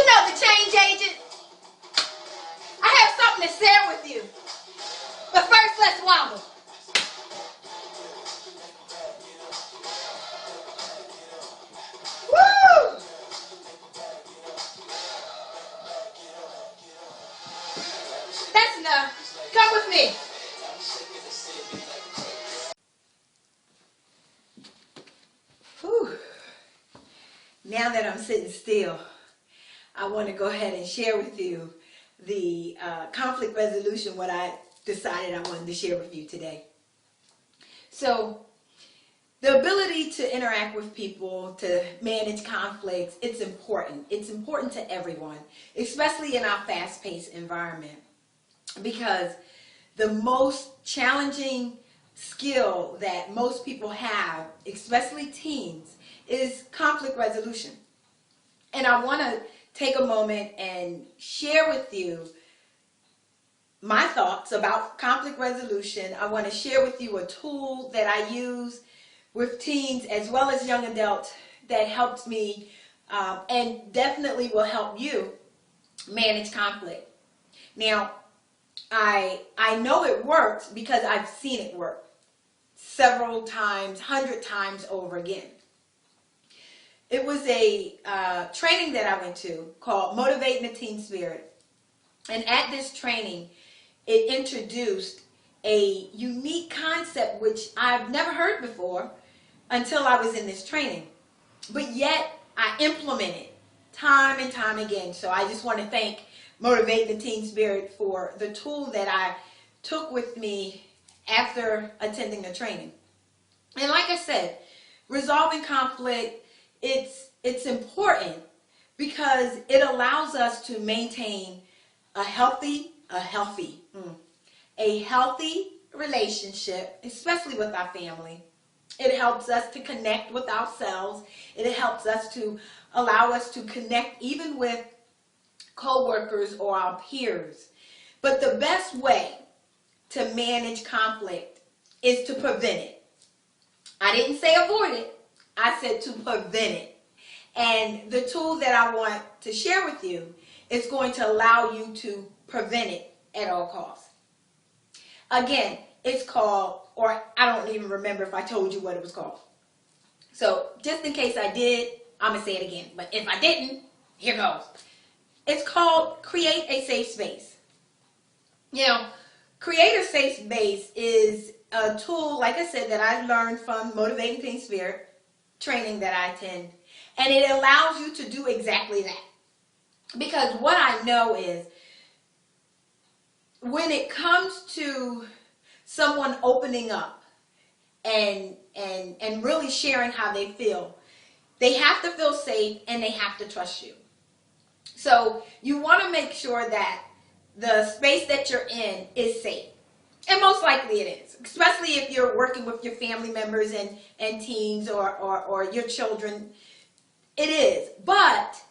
know the change agent. I have something to share with you. But first, let's wobble. Woo! That's enough. Come with me. Whew. Now that I'm sitting still, I want to go ahead and share with you the conflict resolution, what I decided I wanted to share with you today. So, the ability to interact with people, to manage conflicts, it's important. It's important to everyone, especially in our fast-paced environment, because the most challenging skill that most people have, especially teens, is conflict resolution. And I want to take a moment and share with you my thoughts about conflict resolution. I want to share with you a tool that I use with teens as well as young adults that helps me and definitely will help you manage conflict. Now, I know it works because I've seen it work several times, 100 times over again. It was a training that I went to called Motivating the Teen Spirit. And at this training, it introduced a unique concept which I've never heard before until I was in this training. But yet, I implement it time and time again. So I just want to thank Motivating the Teen Spirit for the tool that I took with me after attending the training. And like I said, resolving conflict, it's important because it allows us to maintain a healthy relationship, especially with our family. It helps us to connect with ourselves. It helps us to allow us to connect even with co-workers or our peers. But the best way to manage conflict is to prevent it. I didn't say avoid it. I said to prevent it. And the tool that I want to share with you is going to allow you to prevent it at all costs. Again, it's called, or I don't even remember if I told you what it was called. So just in case I did, I'm going to say it again. But if I didn't, here goes. It's called Create a Safe Space. Now, Create a Safe Space is a tool, like I said, that I learned from Motivating Teen Spirit training that I attend. And it allows you to do exactly that. Because what I know is when it comes to someone opening up and really sharing how they feel, they have to feel safe and they have to trust you. So you want to make sure that the space that you're in is safe. And most likely it is, especially if you're working with your family members and teens or your children. It is. But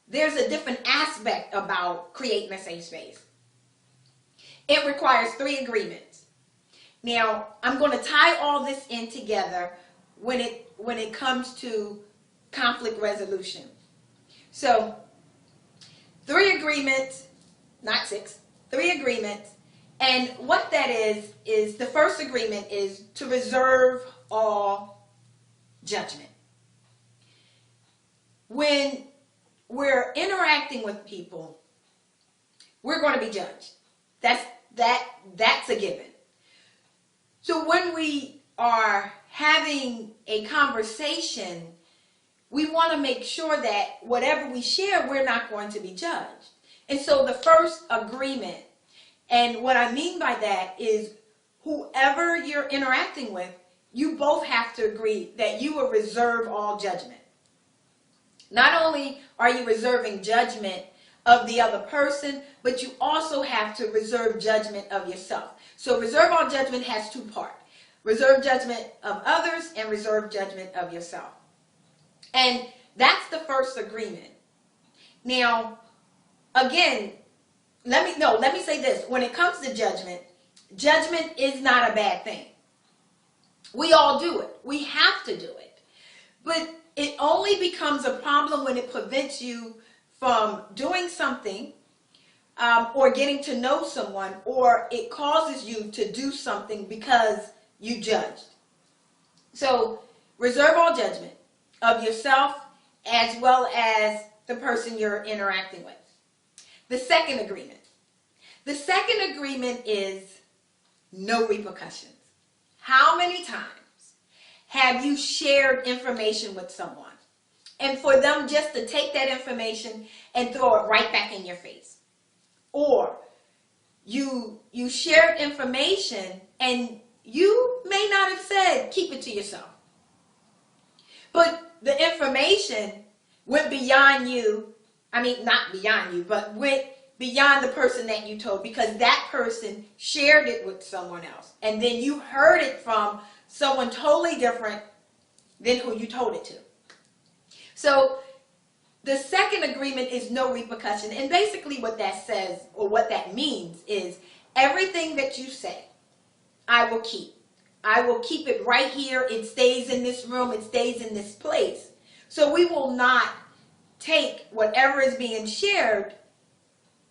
there's a different aspect about creating a safe space. It requires 3 agreements. Now, I'm going to tie all this in together when it comes to conflict resolution. So, 3 agreements, not 6, 3 agreements. And what that is the first agreement is to reserve all judgment. When we're interacting with people, we're going to be judged. That's a given. So when we are having a conversation, we want to make sure that whatever we share, we're not going to be judged. And so the first agreement, and what I mean by that is whoever you're interacting with, you both have to agree that you will reserve all judgment. Not only are you reserving judgment of the other person, but you also have to reserve judgment of yourself. So reserve all judgment has 2 parts. Reserve judgment of others and reserve judgment of yourself. And that's the first agreement. Now, again, let me say this. When it comes to judgment, judgment is not a bad thing. We all do it. We have to do it. But it only becomes a problem when it prevents you from doing something or getting to know someone, or it causes you to do something because you judged. So reserve all judgment of yourself as well as the person you're interacting with. The second agreement. The second agreement is no repercussions. How many times have you shared information with someone and for them just to take that information and throw it right back in your face? Or you shared information and you may not have said, keep it to yourself. But the information went beyond you. I mean, not beyond you, but went beyond the person that you told, because that person shared it with someone else. And then you heard it from someone totally different than who you told it to. So the second agreement is no repercussion. And basically what that says, or what that means, is everything that you say, I will keep. I will keep it right here. It stays in this room. It stays in this place. So we will not take whatever is being shared,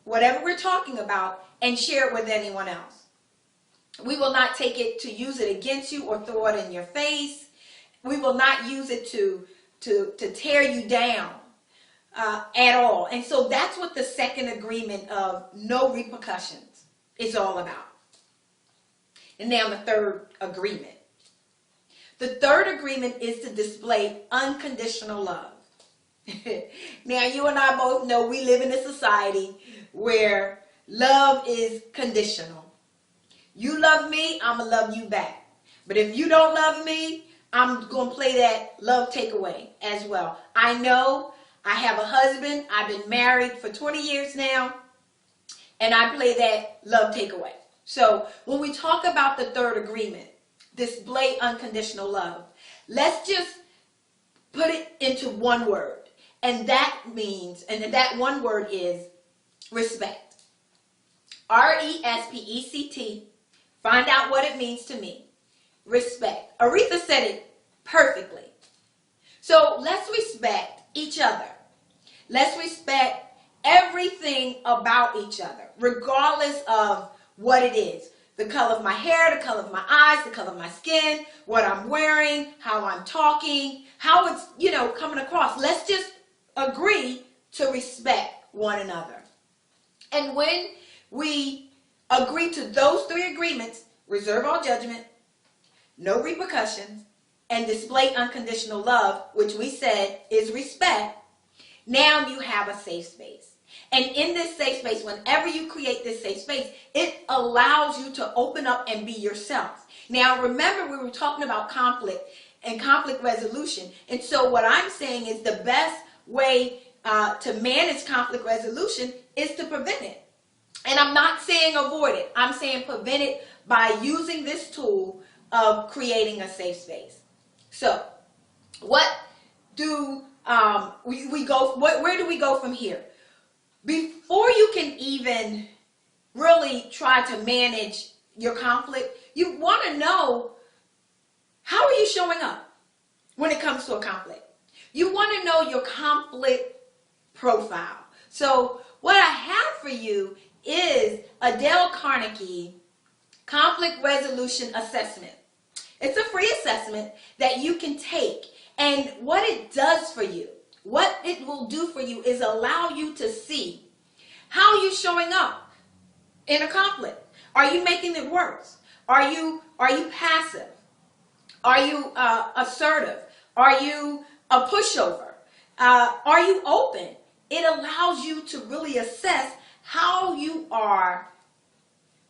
whatever we're talking about, and share it with anyone else. We will not take it to use it against you or throw it in your face. We will not use it to tear you down at all. And so that's what the second agreement of no repercussions is all about. And now the third agreement. The third agreement is to display unconditional love. Now, you and I both know we live in a society where love is conditional. You love me, I'm going to love you back. But if you don't love me, I'm going to play that love takeaway as well. I know I have a husband. I've been married for 20 years now, and I play that love takeaway. So when we talk about the third agreement, display unconditional love, let's just put it into one word. And that means, and that one word is respect. R-E-S-P-E-C-T. Find out what it means to me. Respect. Aretha said it perfectly. So let's respect each other. Let's respect everything about each other, regardless of what it is. The color of my hair, the color of my eyes, the color of my skin, what I'm wearing, how I'm talking, how it's, coming across. Let's just agree to respect one another. And when we agree to those three agreements, reserve all judgment, no repercussions, and display unconditional love, which we said is respect, now you have a safe space. And in this safe space, whenever you create this safe space, it allows you to open up and be yourself. Now, remember, we were talking about conflict and conflict resolution. And so what I'm saying is the best way to manage conflict resolution is to prevent it. And I'm not saying avoid it. I'm saying prevent it by using this tool of creating a safe space. So what do we go? Where do we go from here? Before you can even really try to manage your conflict, you want to know, how are you showing up when it comes to a conflict? You want to know your conflict profile. So what I have for you is a Dale Carnegie Conflict Resolution Assessment. It's a free assessment that you can take. And what it does for you, what it will do for you, is allow you to see how you're showing up in a conflict. Are you making it worse? Are you passive? Are you assertive? Are you a pushover? Are you open? It allows you to really assess how you are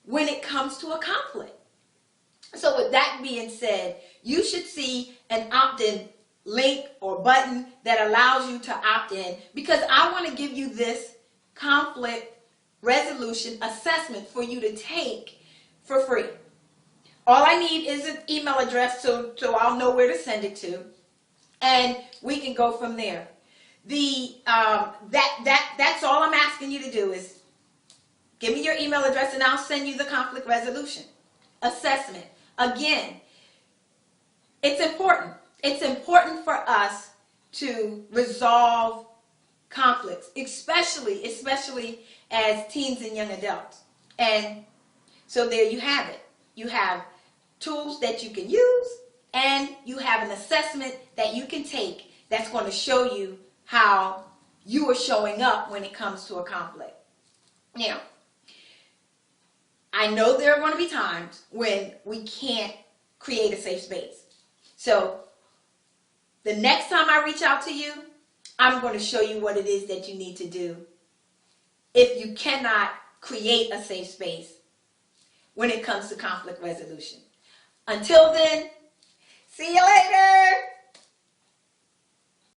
when it comes to a conflict. So with that being said, you should see an opt-in link or button that allows you to opt in, because I want to give you this conflict resolution assessment for you to take for free. All I need is an email address so I'll know where to send it to, and we can go from there. That's all I'm asking you to do is give me your email address and I'll send you the conflict resolution assessment. Again, it's important. It's important for us to resolve conflicts, especially as teens and young adults. And so there you have it. You have tools that you can use, and you have an assessment that you can take that's going to show you how you are showing up when it comes to a conflict. Now, I know there are going to be times when we can't create a safe space. So the next time I reach out to you, I'm going to show you what it is that you need to do if you cannot create a safe space when it comes to conflict resolution. Until then, see you later.